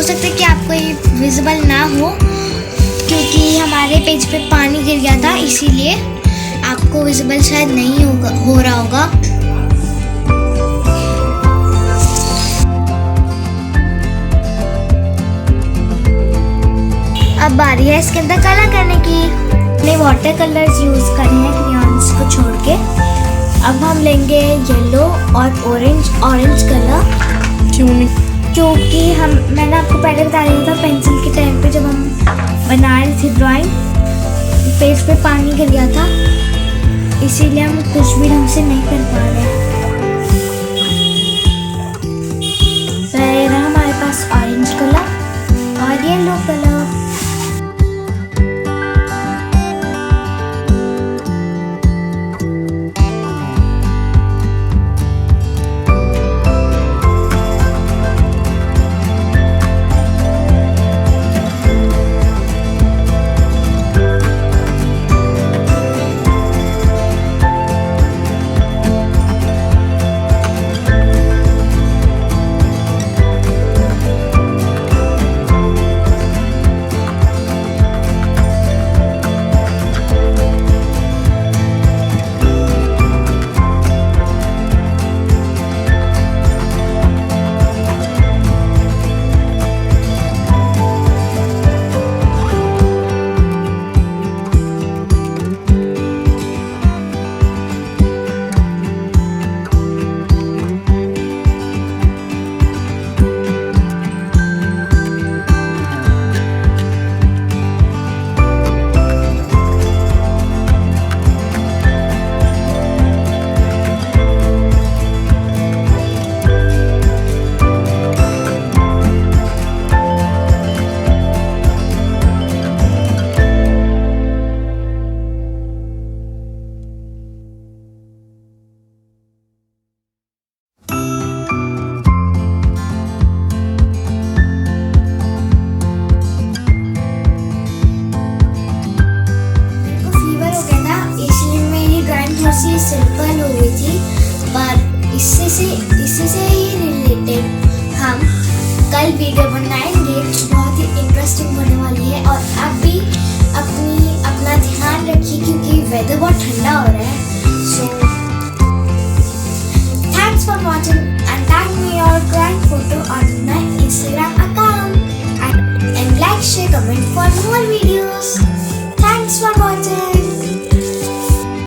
सकते हैं कि आपको ये विजिबल ना हो, क्योंकि हमारे पेज पे पानी गिर गया था, इसीलिए आपको विजिबल शायद नहीं हो रहा होगा। अब बारी है इसके अंदर कलर करने की। हमने वाटर कलर्स यूज़ करे हैं क्रेयॉन्स को छोड़ के। अब हम लेंगे येलो और ऑरेंज कलर। क्योंकि मैंने आपको पहले बता दिया था, पेंसिल के टाइम पे जब हम बना रहे थे ड्राइंग, पेज पे पानी गिर गया था, इसीलिए हम कुछ भी ढंग से नहीं कर पा रहे। फिर हमारे पास ऑरेंज कलर और येलो कलर। सिंपल हो गई थी, पर इससे ही रिलेटेड हम कल वीडियो बनाएंगे, बहुत ही इंटरेस्टिंग होने वाली है। और आप भी अपना ध्यान रखिए, क्योंकि वेदर बहुत ठंडा हो रहा है। So thanks for watching and tag me your drawing photo on my Instagram account and like, share, comment for more videos. Thanks for watching.